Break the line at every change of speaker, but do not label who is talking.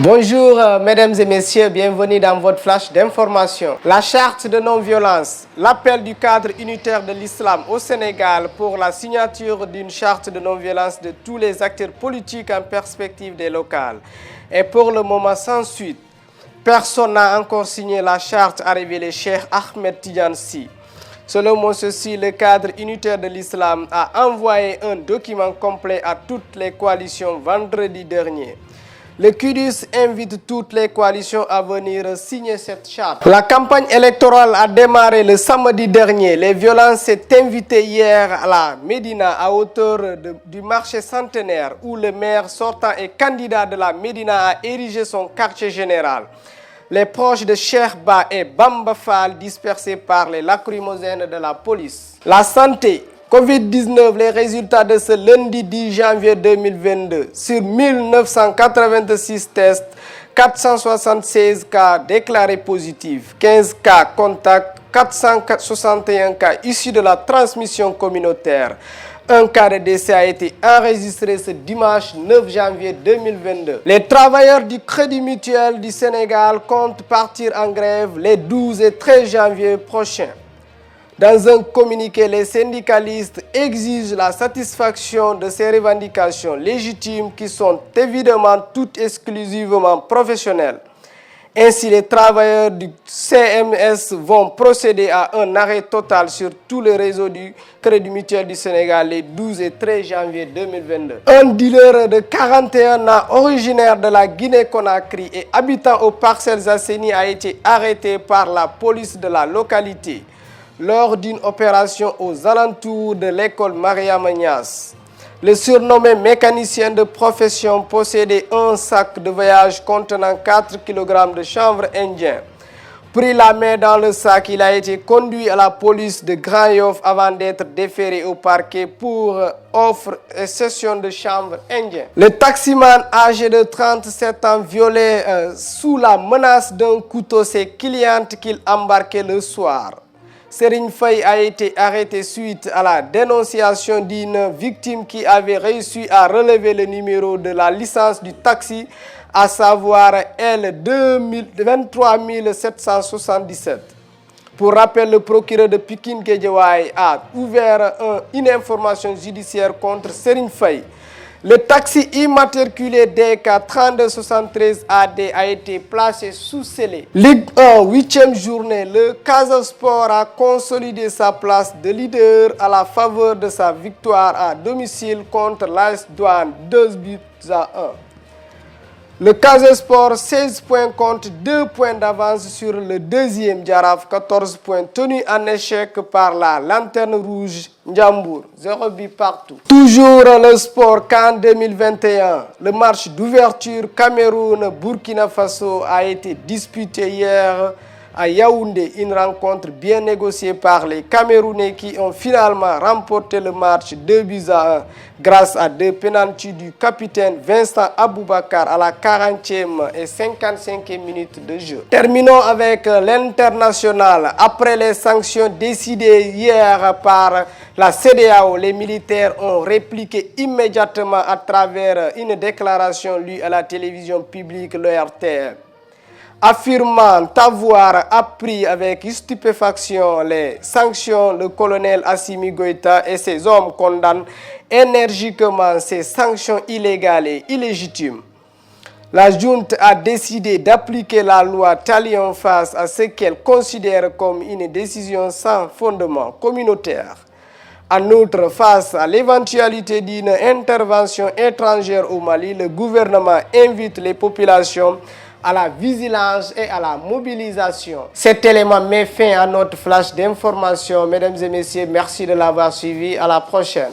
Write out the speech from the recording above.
Bonjour mesdames et messieurs, bienvenue dans votre flash d'information. La charte de non-violence, l'appel du cadre unitaire de l'islam au Sénégal pour la signature d'une charte de non-violence de tous les acteurs politiques en perspective des locales. Et pour le moment sans suite, personne n'a encore signé la charte, a révélé Cheikh Ahmed Tidiane Sy. Selon ceci, le cadre unitaire de l'islam a envoyé un document complet à toutes les coalitions vendredi dernier. Le QDUS invite toutes les coalitions à venir signer cette charte. La campagne électorale a démarré le samedi dernier. Les violences s'est invitées hier à la Médina à hauteur du marché centenaire où le maire sortant et candidat de la Médina a érigé son quartier général. Les proches de Cheikh Ba et Bamba Fall dispersés par les lacrymogènes de la police. La santé. Covid-19, les résultats de ce lundi 10 janvier 2022. Sur 1986 tests, 476 cas déclarés positifs, 15 cas contacts, 461 cas issus de la transmission communautaire. Un cas de décès a été enregistré ce dimanche 9 janvier 2022. Les travailleurs du Crédit Mutuel du Sénégal comptent partir en grève les 12 et 13 janvier prochains. Dans un communiqué, les syndicalistes exigent la satisfaction de ces revendications légitimes qui sont évidemment toutes exclusivement professionnelles. Ainsi, les travailleurs du CMS vont procéder à un arrêt total sur tout le réseau du Crédit Mutuel du Sénégal les 12 et 13 janvier 2022. Un dealer de 41 ans originaire de la Guinée-Conakry et habitant aux Parcelles Assainies a été arrêté par la police de la localité lors d'une opération aux alentours de l'école Mariama Niasse. Le surnommé mécanicien de profession possédait un sac de voyage contenant 4 kg de chanvre indien. Pris la main dans le sac, il a été conduit à la police de Grand-Yoff avant d'être déféré au parquet pour offre et cession de chanvre indien. Le taximan âgé de 37 ans violé sous la menace d'un couteau ses clientes qu'il embarquait le soir. Serigne Faye a été arrêté suite à la dénonciation d'une victime qui avait réussi à relever le numéro de la licence du taxi, à savoir L23 777. Pour rappel, le procureur de Pikine Guédiawaye a ouvert une information judiciaire contre Serigne Faye. Le taxi immatriculé DK 3273 AD a été placé sous scellé. Ligue 1, 8e journée, le Casa Sport a consolidé sa place de leader à la faveur de sa victoire à domicile contre l'AS Douanes, 2-1. Le Casa Sport, 16 points compte 2 points d'avance sur le deuxième Jaraaf, 14 points tenus en échec par la Lanterne Rouge Ndiambour, 0 but partout. Toujours le sport CAN 2021. Le match d'ouverture Cameroun-Burkina Faso a été disputé hier à Yaoundé, une rencontre bien négociée par les Camerounais qui ont finalement remporté le match 2-1 grâce à 2 pénaltys du capitaine Vincent Aboubakar à la 40e et 55e minute de jeu. Terminons avec l'international. Après les sanctions décidées hier par la CEDEAO, les militaires ont répliqué immédiatement à travers une déclaration lue à la télévision publique, l'ORTM. Affirmant avoir appris avec stupéfaction les sanctions, le colonel Assimi Goïta et ses hommes condamnent énergiquement ces sanctions illégales et illégitimes. La junte a décidé d'appliquer la loi Talion face à ce qu'elle considère comme une décision sans fondement communautaire. En outre, face à l'éventualité d'une intervention étrangère au Mali, le gouvernement invite les populations à la vigilance et à la mobilisation. Cet élément met fin à notre flash d'information. Mesdames et messieurs, merci de l'avoir suivi. À la prochaine.